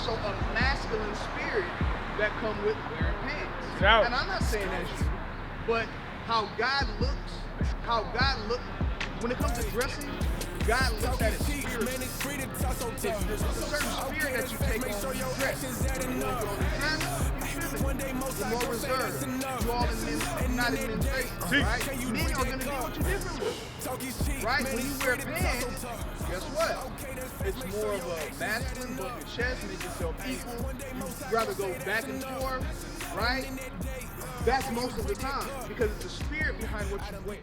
also a masculine spirit that come with wearing pants. And I'm not saying that's you, but how God looks, when it comes to dressing, God looks at his spirit. There's a certain spirit that you take on when you dress. When you you're more reserved. You all not in men's face, right? Men are going to deal with you differently, right? When you wear pants, guess what? It's more of a masculine, bump your chest, make yourself equal. You'd rather go back and forth, right? That's most of the time, because it's the spirit behind what you wear.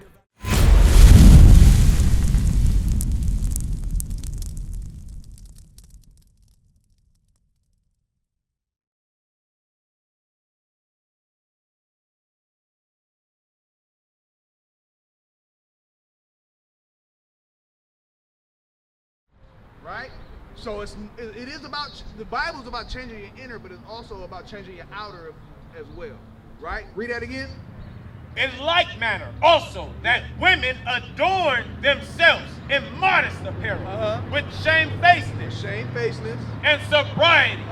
Right? So it is about, the Bible is about changing your inner, but it's also about changing your outer as well. Right? Read that again. In like manner, also, that women adorn themselves in modest apparel, with shamefacedness, and sobriety,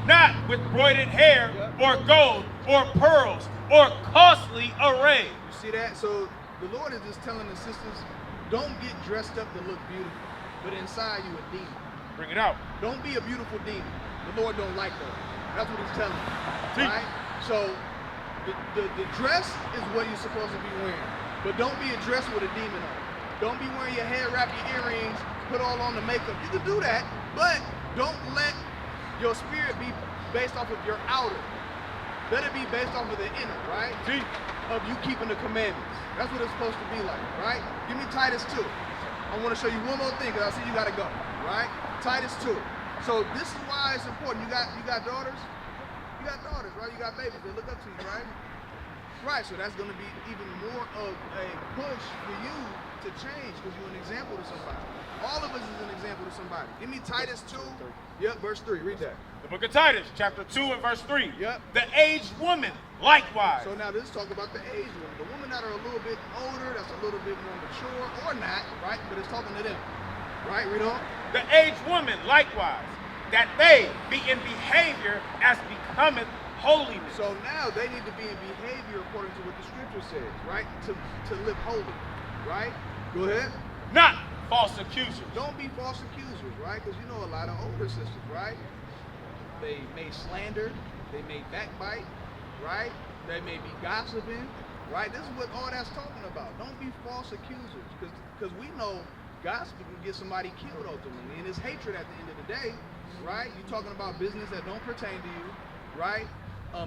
not with broided hair, or gold, or pearls, or costly array. You see that? So the Lord is just telling the sisters, don't get dressed up to look beautiful, but inside you a demon. Bring it out. Don't be a beautiful demon. The Lord don't like that. That's what he's telling you. Right? So the dress is what you're supposed to be wearing. But don't be a dress with a demon on. Don't be wearing your hair wrap, your earrings, put all on the makeup. You can do that, but don't let your spirit be based off of your outer. Let it be based off of the inner, right? Of you keeping the commandments. That's what it's supposed to be like, right? Give me Titus 2. I want to show you one more thing, because I see you got to go, right? Titus 2. So this is why it's important. You got daughters? You got daughters, right? You got babies. They look up to you, right? Right, so that's going to be even more of a push for you to change, because you're an example to somebody. All of us is an example to somebody. Give me Titus 2. Yep, verse 3. Read that. The book of Titus, chapter 2 and verse 3. Yep. The aged woman, likewise. So now this talk about the aged women. The women that are a little bit older, that's a little bit more mature, or not, right? But it's talking to them. Right? Read on. The aged woman, likewise, that they be in behavior as becometh holiness. So now they need to be in behavior according to what the scripture says, right? To live holy, right? Go ahead. Not false accusers. Don't be false accusers, right? Because you know a lot of older sisters, right? They may slander, they may backbite, right? They may be gossiping, right? This is what all that's talking about. Don't be false accusers, because we know gossip can get somebody killed ultimately, and it's hatred at the end of the day, right? You're talking about business that don't pertain to you, right?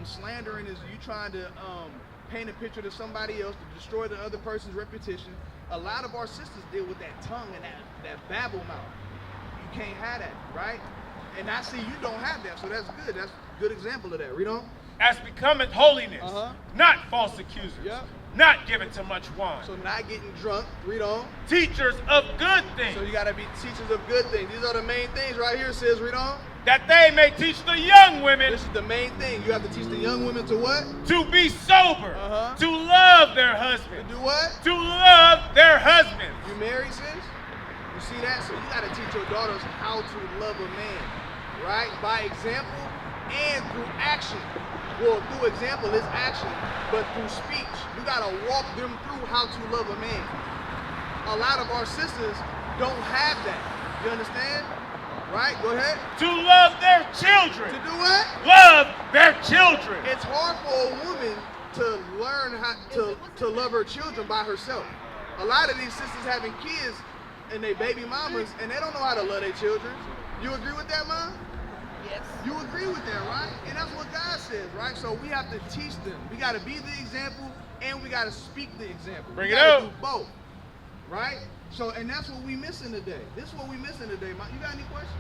Slandering is you trying to paint a picture to somebody else to destroy the other person's reputation. A lot of our sisters deal with that tongue and that babble mouth. You can't have that, right? And I see you don't have that, so that's good. That's a good example of that. Read on. As becometh holiness, not false accusers, not given to much wine. So not getting drunk. Read on. Teachers of good things. So you got to be teachers of good things. These are the main things right here. It says, read on. That they may teach the young women. This is the main thing. You have to teach the young women to what? To be sober. To love their husbands. To do what? To love their husbands. You married, sis? You see that? So you got to teach your daughters how to love a man, right? By example and through action. Well, through example is action, but through speech. You got to walk them through how to love a man. A lot of our sisters don't have that. You understand? Right? Go ahead. To love their children. To do what? Love their children. It's hard for a woman to learn how to love her children by herself. A lot of these sisters having kids and they baby mamas, and they don't know how to love their children. You agree with that, Mom? Yes. You agree with that, right? And that's what God says, right? So we have to teach them. We got to be the example, and we got to speak the example. Bring it out. Do both, right? So, and that's what we missing today. This is what we missing today. You got any questions?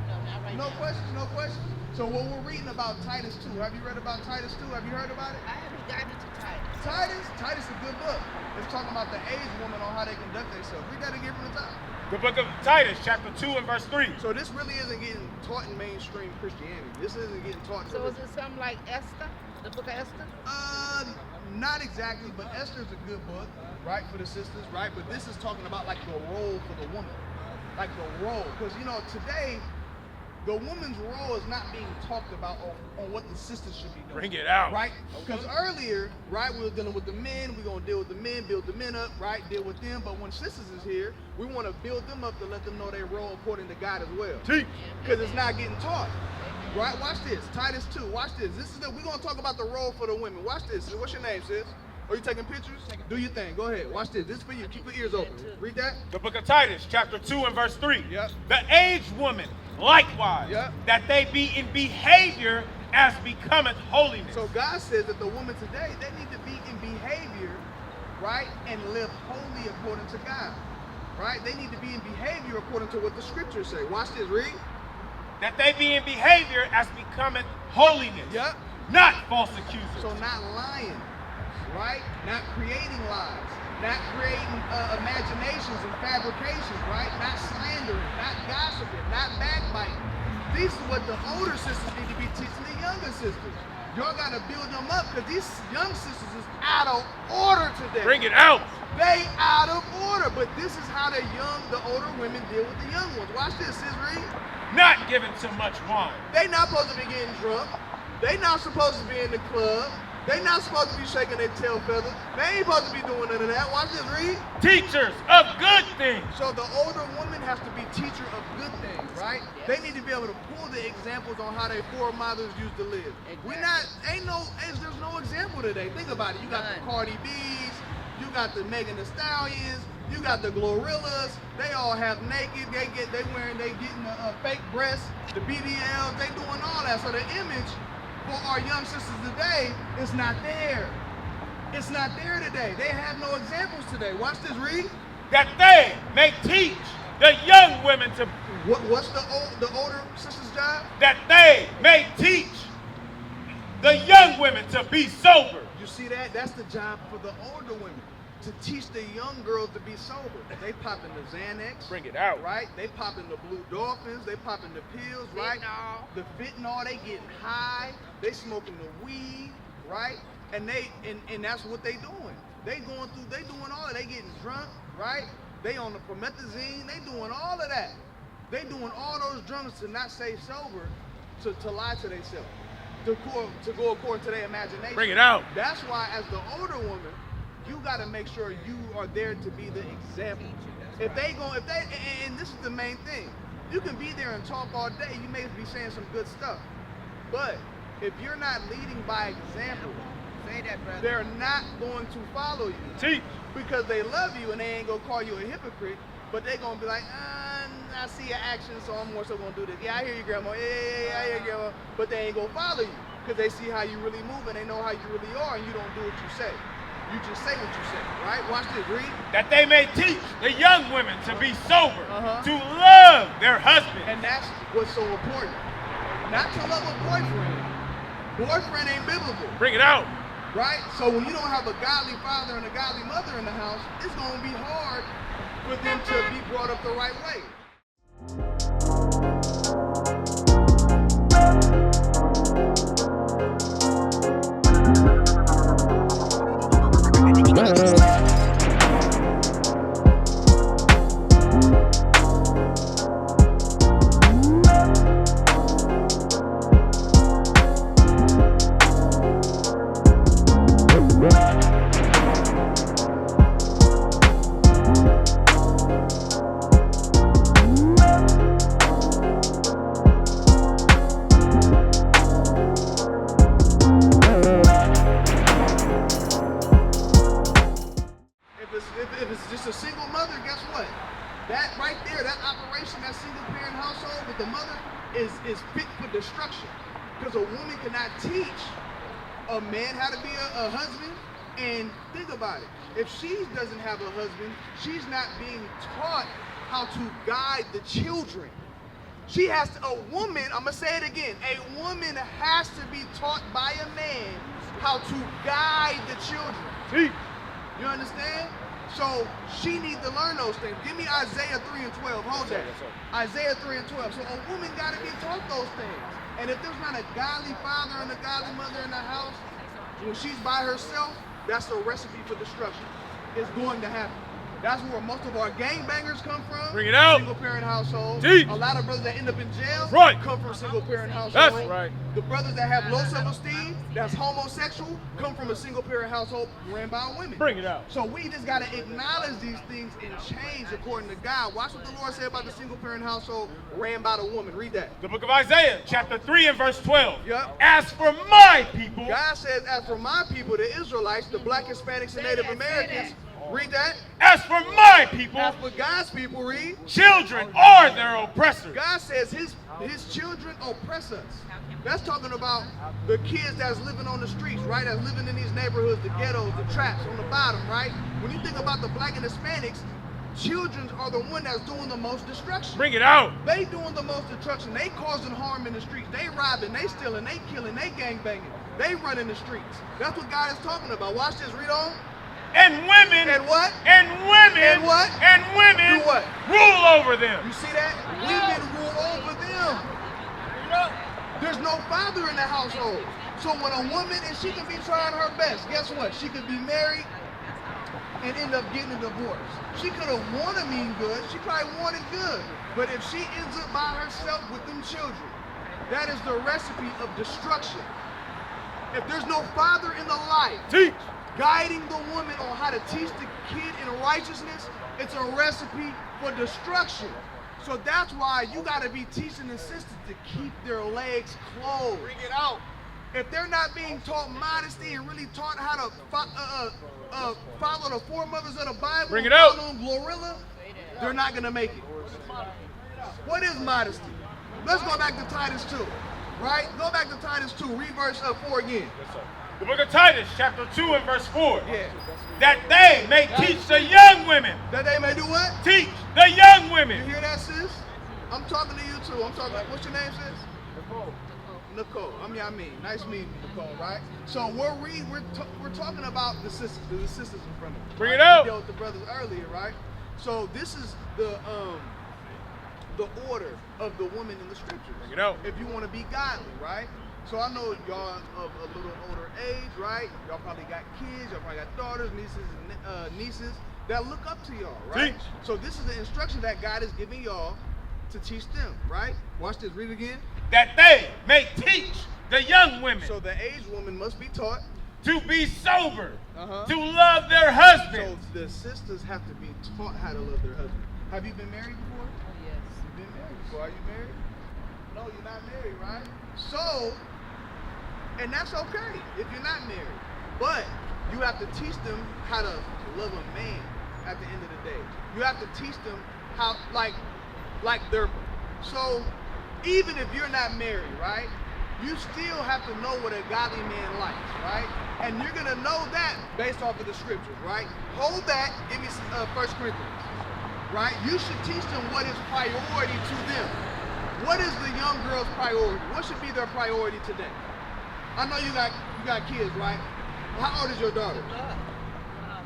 No, not right No now. questions, no questions. So what we're reading about Titus 2. Have you read about Titus 2? Have you heard about it? I haven't gotten to Titus. Titus is a good book. It's talking about the aged woman on how they conduct themselves. Read that again from the top. The book of Titus, chapter 2 and verse 3. So this really isn't getting taught in mainstream Christianity. This isn't getting taught in So is it something like Esther? The book of Esther? Not exactly, but Esther's a good book, right, for the sisters, right? But this is talking about like the role for the woman. Like the role. Because, you know, today, the woman's role is not being talked about on what the sisters should be doing. Bring it out. Right? Because earlier, right, we were dealing with the men. We're going to deal with the men, build the men up, right? Deal with them. But when sisters is here, we want to build them up to let them know their role according to God as well. Because it's not getting taught. Right? Watch this. Titus 2. Watch this. We're going to talk about the role for the women. Watch this. What's your name, sis? Are you taking pictures? Do your thing. Go ahead. Watch this. This is for you. Keep your ears open. Read that. The book of Titus, chapter 2 and verse 3. Yep. The aged woman, likewise, Yep. that they be in behavior as becometh holiness. So God says that the women today, they need to be in behavior, right, and live holy according to God, right? They need to be in behavior according to what the scriptures say. Watch this. Read. That they be in behavior as becometh holiness. Yep. Not false accusers. So not lying, right? Not creating lies, not creating imaginations and fabrications, right? Not slandering, not gossiping, not backbiting. These are what the older sisters need to be teaching the younger sisters. Y'all got to build them up because these young sisters is out of order today. Bring it out. They out of order, but this is how the older women deal with the young ones. Watch this, sis, read. Not given to much wine. They not supposed to be getting drunk. They not supposed to be in the club. They not supposed to be shaking their tail feathers. They ain't supposed to be doing none of that. Watch this, read. Teachers of good things. So the older woman has to be teacher of good things, right? Yes. They need to be able to pull the examples on how their foremothers used to live. Exactly. There's no example today. Think about it. You got the Cardi B's, you got the Megan Thee Stallions, you got the Glorillaz. They all have naked. They getting the fake breasts, the BBLs. They doing all that. So the image for our young sisters today is not there. It's not there today. They have no examples today. Watch this, read. That they may teach the young women to... What's the older sisters' job? That they may teach the young women to be sober. You see that? That's the job for the older women. To teach the young girls to be sober. They popping the Xanax. Bring it out. Right? They popping the Blue Dolphins. They popping the pills, right? The fentanyl, they getting high. They smoking the weed, right? And that's what they doing. They doing all that. They getting drunk, right? They on the promethazine. They doing all of that. They doing all those drugs to not stay sober, to lie to themselves, to go according to their imagination. Bring it out. That's why, as the older woman, you got to make sure you are there to be the example. And this is the main thing. You can be there and talk all day. You may be saying some good stuff, but if you're not leading by example, say that, brother, they're not going to follow you. Teach. Because they love you and they ain't gonna call you a hypocrite, but they gonna be like, I see your actions, so I'm more so gonna do this. Yeah, I hear you, grandma. Yeah, I hear you, grandma. But they ain't gonna follow you because they see how you really move and they know how you really are, and you don't do what you say. You just say what you say, right? Watch this, read. That they may teach the young women to be sober, to love their husband. And that's what's so important. Not to love a boyfriend. Boyfriend ain't biblical. Bring it out. Right? So when you don't have a godly father and a godly mother in the house, it's going to be hard for them to be brought up the right way. If it's just a single mother, guess what? That right there, that operation, that single parent household with the mother is fit for destruction. Because a woman cannot teach a man how to be a husband. And think about it. If she doesn't have a husband, she's not being taught how to guide the children. She has to, a woman, I'm going to say it again, a woman has to be taught by a man how to guide the children. Teach. You understand? So she needs to learn those things. Give me Isaiah 3 and 12. Hold that. Isaiah 3 and 12. So a woman got to be taught those things. And if there's not a godly father and a godly mother in the house, when she's by herself, that's a recipe for destruction. It's going to happen. That's where most of our gangbangers come from. Bring it out. Single parent household. Teach. A lot of brothers that end up in jail Right. come from single parent household. That's right. The brothers that have low self-esteem, that's homosexual, come from a single parent household ran by women. Bring it out. So we just got to acknowledge these things and change according to God. Watch what the Lord said about the single parent household ran by the woman. Read that. The book of Isaiah, chapter 3 and verse 12. Yep. As for my people. God says, as for my people, the Israelites, the black, Hispanics, and Native Americans, read that. As for my people. As for God's people, read. Children are their oppressors. God says his children oppress us. That's talking about the kids that's living on the streets, right? That's living in these neighborhoods, the ghettos, the traps on the bottom, right? When you think about the black and Hispanics, children are the one that's doing the most destruction. Bring it out. They doing the most destruction. They causing harm in the streets. They robbing, they stealing, they killing, they gangbanging. They running the streets. That's what God is talking about. Watch this, read on. And women. And what? And women. And what? And women. Do what? Rule over them. You see that? Women rule over them. There's no father in the household. So when a woman, and she can be trying her best, guess what? She could be married and end up getting a divorce. She could have wanted mean good. She probably wanted good. But if she ends up by herself with them children, that is the recipe of destruction. If there's no father in the life, teach, guiding the woman on how to teach the kid in righteousness, it's a recipe for destruction. So that's why you got to be teaching the sisters to keep their legs closed. bring it out. If they're not being taught modesty and really taught how to follow the foremothers of the Bible, bring it out. follow Glorilla, they're not going to make it. What is modesty? Let's go back to Titus 2, right? Go back to Titus 2, read verse 4 again. Yes, sir. The book of Titus, chapter 2 and verse 4. Yeah. That they may teach the young women. That they may do what? Teach the young women. You hear that, sis? I'm talking to you too. I'm talking. What's your name, sis? Nicole. I mean, nice meeting you, Nicole. Right? So we're talking about the sisters in front of us. Bring it out. We dealt with the brothers earlier, right? So this is the order of the woman in the scriptures. Bring it out. If you want to be godly, right? So I know y'all of a little older age, right? Y'all probably got kids, y'all probably got daughters, nieces that look up to y'all, right? Teach. So this is the instruction that God is giving y'all to teach them, right? Watch this, read it again. That they may teach the young women. So the aged woman must be taught to be sober, to love their husbands. So the sisters have to be taught how to love their husband. Have you been married before? Yes. You've been married before. Are you married? No, you're not married, right? So, and that's okay if you're not married. But you have to teach them how to love a man at the end of the day. You have to teach them how, like they're, so even if you're not married, right? You still have to know what a godly man likes, right? And you're gonna know that based off of the scriptures, right? Hold that, give me 1 Corinthians, right? You should teach them what is priority to them. What is the young girl's priority? What should be their priority today? I know you got kids, right? How old is your daughter?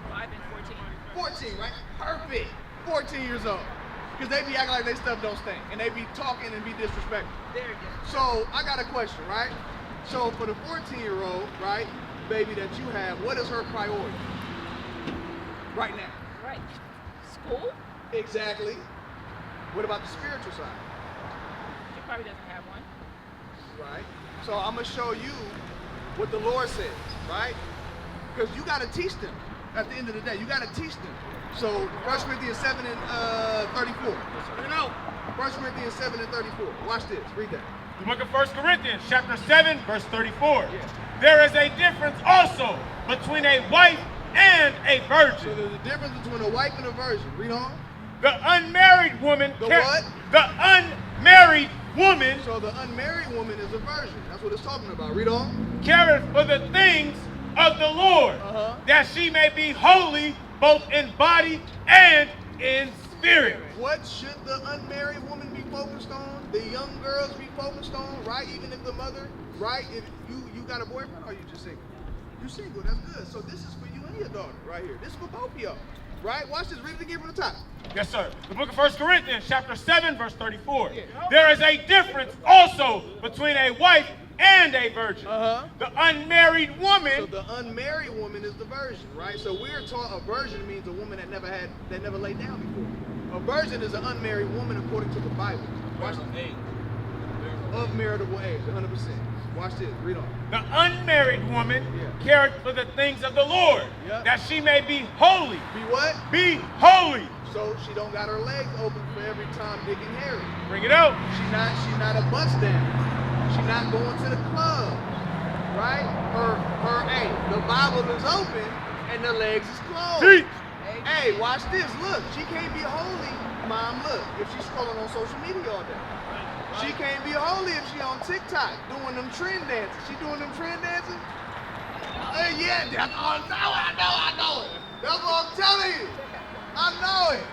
5 and 14. 14, right? Perfect. 14 years old. Because they be acting like they stuff don't stink. And they be talking and be disrespectful. Very good. So I got a question, right? So for the 14-year-old, right, baby that you have, what is her priority right now? Right. School? Exactly. What about the spiritual side? She probably doesn't have one. Right. So I'm going to show you what the Lord says, right? Because you got to teach them at the end of the day. You got to teach them. So 1 Corinthians 7 and 34. You know, 1 Corinthians 7 and 34. Watch this. Read that. The book of 1 Corinthians, chapter 7, verse 34. Yeah. There is a difference also between a wife and a virgin. So there's a difference between a wife and a virgin. Read on. The unmarried woman. The what? The unmarried woman. So the unmarried woman is a virgin. That's what it's talking about. Read on. Careth for the things of the Lord, that she may be holy both in body and in spirit. What should the unmarried woman be focused on? The young girls be focused on, right? Even if the mother, right? If you got a boyfriend, or you just single? You single, that's good. So this is for you and your daughter right here. This is for both of y'all. Right? Watch this. Read it again from the top. Yes, sir. The book of 1 Corinthians, chapter 7, verse 34. Yeah. There is a difference also between a wife and a virgin. The unmarried woman. So the unmarried woman is the virgin, right? So we're taught a virgin means a woman that never laid down before. A virgin is an unmarried woman according to the Bible. Watch this. Of maritable age, 100%. Watch this. Read on. The unmarried woman cared for the things of the Lord, that she may be holy. Be what? Be holy. So she don't got her legs open for every time Dick and Harry. Bring it out. She not a bust down. She not going to the club, right? Hey, the Bible is open and the legs is closed. Teach. Hey, watch this. Look, she can't be holy, Mom. Look, if she's scrolling on social media all day. She can't be holy if she on TikTok doing them trend dances. She doing them trend dances? Yeah, I know it. That's what I'm telling you. I know it.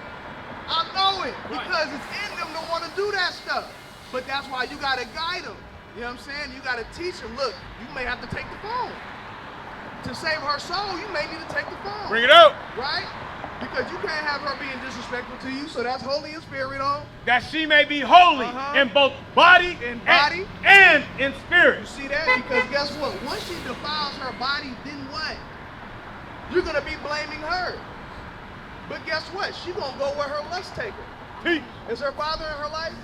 Because it's in them to want to do that stuff. But that's why you got to guide them. You know what I'm saying? You got to teach them, look, you may have to take the phone. To save her soul, you may need to take the phone. Bring it out. Right? Because you can't have her being disrespectful to you, so that's holy in spirit on. That she may be holy in both body, and in spirit. You see that? Because guess what? Once she defiles her body, then what? You're going to be blaming her. But guess what? She's going to go where her lust take her. Is her father in her life?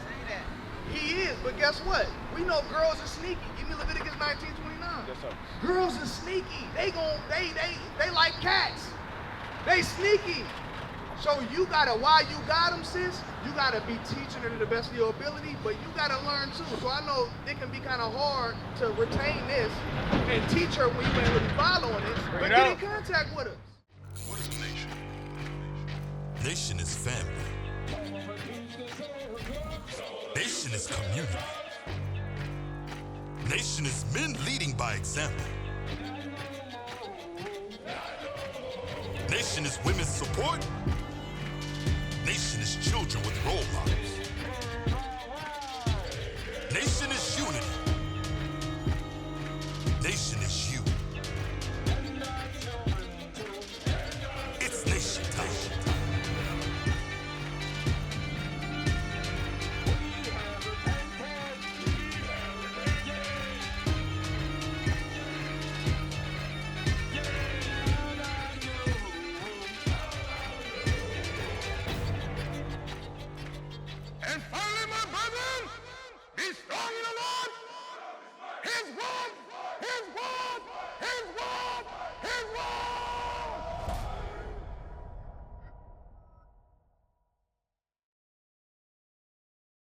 He is, but guess what? We know girls are sneaky. Give me Leviticus 19:29. Yes, sir. Girls are sneaky. They like cats. They sneaky. So you gotta, while you got them, sis, you gotta be teaching her to the best of your ability, but you gotta learn too. So I know it can be kind of hard to retain this and teach her when you ain't really following it, but get in contact with us. What is a nation? Nation is family. Nation is community. Nation is men leading by example. Nation is women's support. Nation is children with role models. Nation is unity. Nation is you. It's nation time. And finally, my brethren, be strong in the Lord. His word, his word, his word, his word.